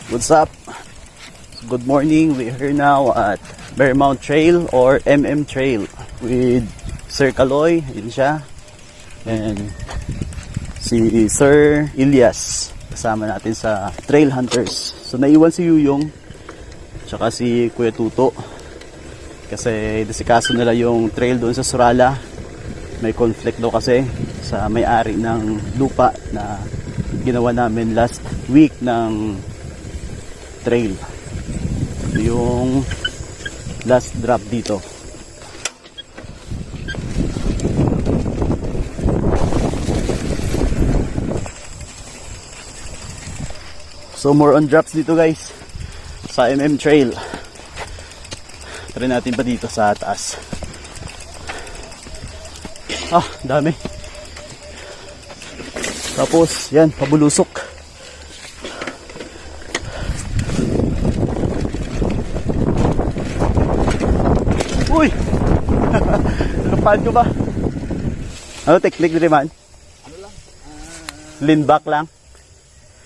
What's up? Good morning. We're here now at Bearmount Trail or MM Trail with Sir Kaloy, yun siya, and si Sir Ilyas kasama natin sa Trail Hunters. So naiwan si Yuyong tsaka si Kuya Tuto kasi disikaso nila yung trail doon sa Surala. May conflict daw kasi sa may-ari ng lupa na ginawa namin last week ng trail. Yung last drop dito. So more on drops dito guys sa MM Trail. Try natin pa dito sa taas. Dami. Tapos yan, pabulusok. Uy! Napaan ko ba? Ano technique din man? Ano lang? Lean back lang?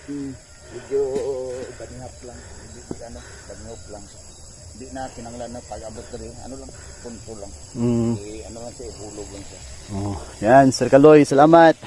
Medyo banihap lang. Banihap lang. Hindi na kinanglan na pag-abot na rin. Ano lang? Punto lang. Ano lang siya, hulog lang siya. Oh, yan, Sir Kaloy, salamat.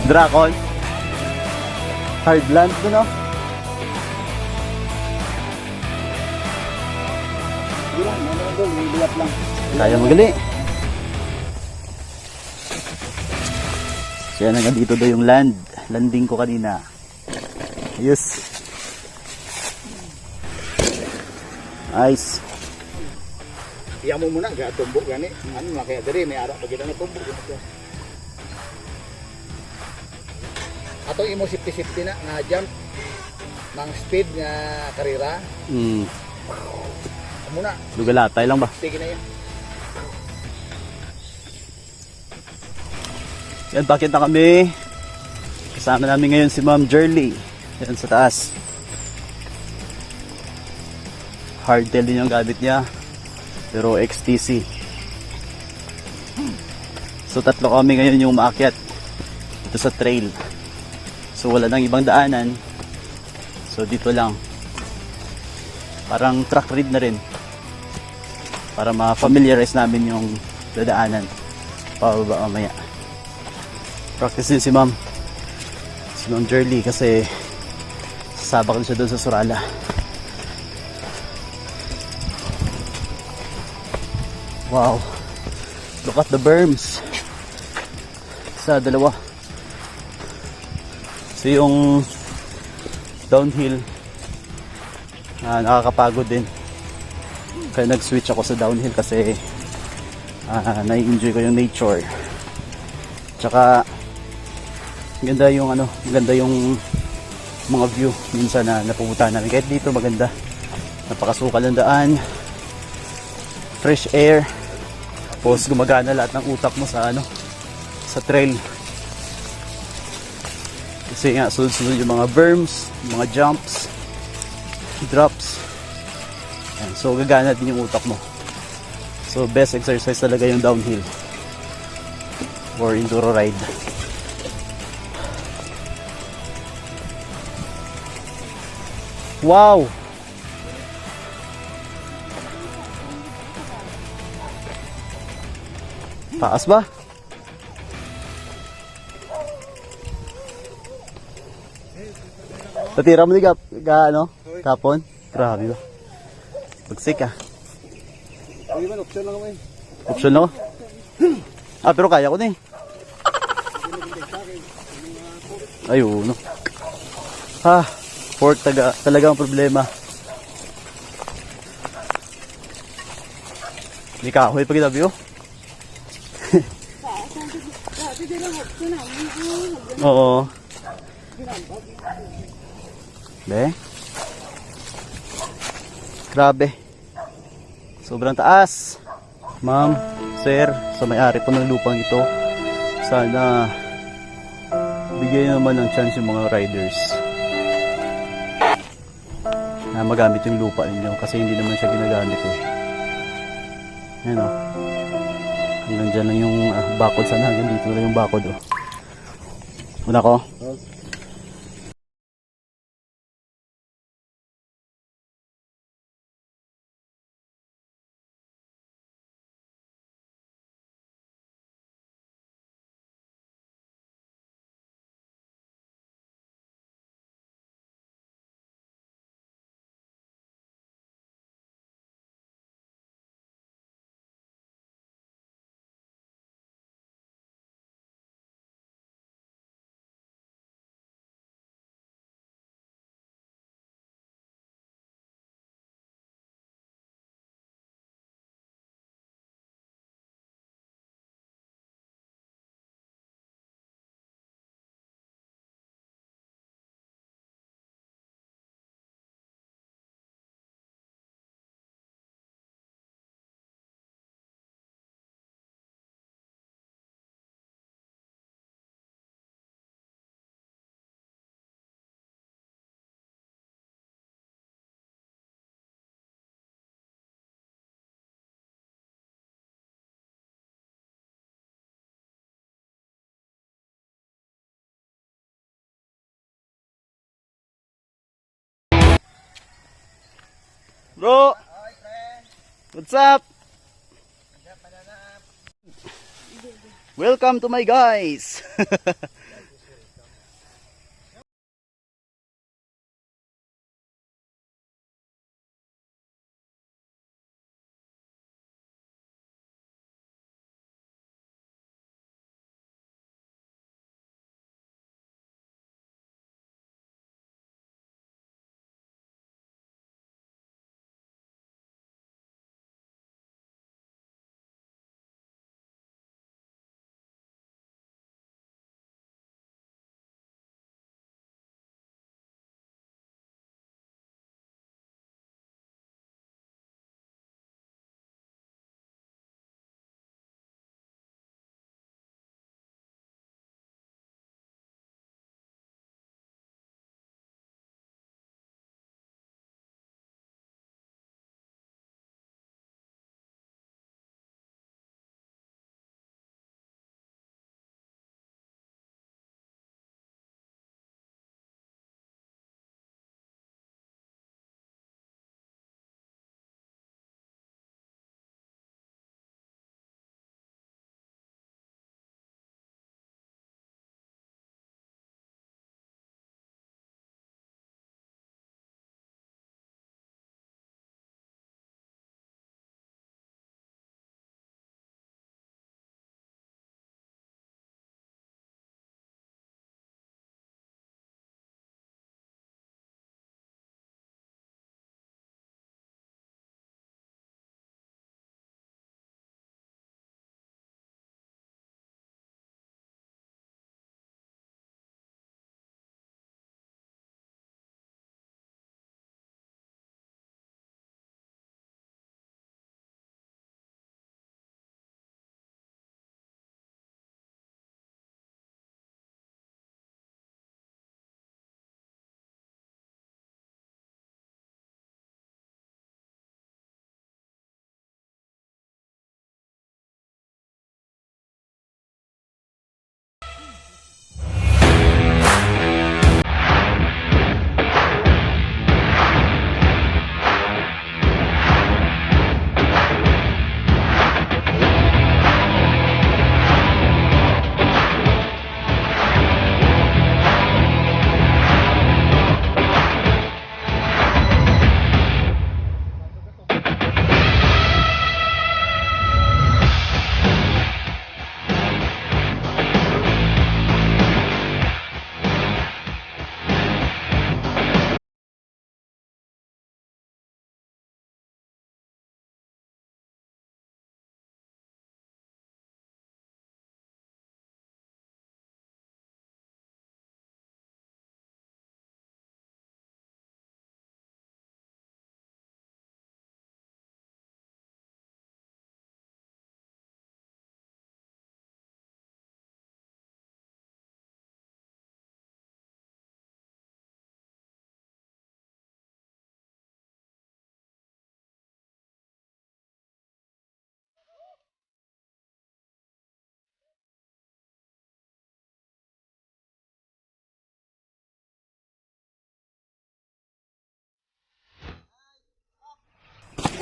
Dragon. Hardland ko, no? Kaya magali. So yan, hanggang dito daw yung landing ko kanina. Yes. Nice. Iyan mo muna, tumbok gani. Ano na kaya dari, may ara pag kita na tumbok. Atong imo safety na nga jump ng speed nga karera. Muna. Lugalatay lang ba? Sige na yan. Yan, bakit na kami. Kasama namin ngayon si Ma'am Jerly. Yan sa taas. Hardtail din yung gamit niya. Pero XTC. So tatlo kami ngayon yung maakyat dito sa trail. So wala nang ibang daanan. So dito lang. Parang track read na rin. Para ma-familiarize namin yung dadaanan. Pababa mamaya. Practice din si Ma'am. Si Ma'am Jerly kasi sasabak na siya doon sa Surala. Wow. Look at the berms. Isa, dalawa. So yung downhill nakakapagod din. Kaya nag-switch ako sa downhill kasi nai-enjoy ko yung nature. Tsaka maganda yung maganda yung mga view minsan na napupuntahan namin. Kahit dito maganda. Napakasukal ng daan. Fresh air. Tapos gumagana lahat ng utak mo sa sa trail. Kasi nga sunod-sunod yung mga berms, mga jumps, drops. Ayan, so gagana din yung utak mo. So best exercise talaga yung downhill or enduro ride. Wow! Taas ba? Tatira mo ni kapon? Grabe ba? Bagsik ah. Option lang naman. Option lang ako? Pero kaya ko na eh. Ayun, no. Fork talagang problema. Hindi kahoy pag inabi oh. Oo. Be. Grabe. Sobrang taas. Ma'am, sir, sa may-ari po ng lupang ito, sana bigyan naman ng chance yung mga riders na magamit yung lupa ninyo kasi hindi naman siya ginagamit eh. Ayan o. Hanggang dyan lang yung bakod. Sana hanggang dito lang yung bakod o. Una ko. Bro! What's up? Welcome to my guys!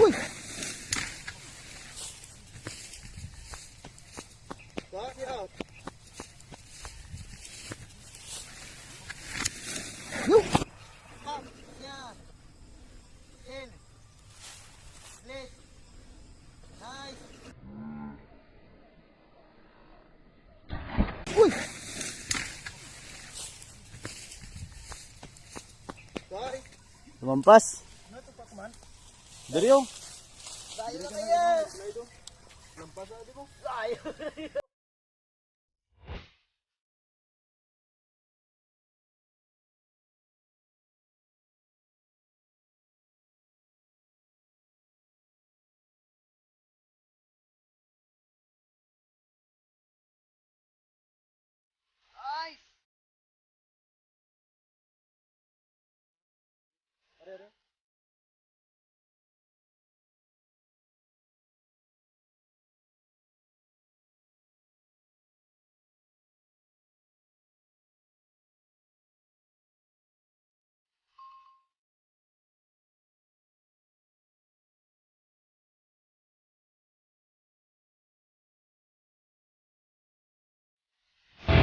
Uy! Sorry out. Yo! Come, yeah. In. Please. Nice. Uy! Sorry. Lumampas. Ano ito pa kuman? Dari oh. Layo na kaya! Lampas na, di mo? Layo!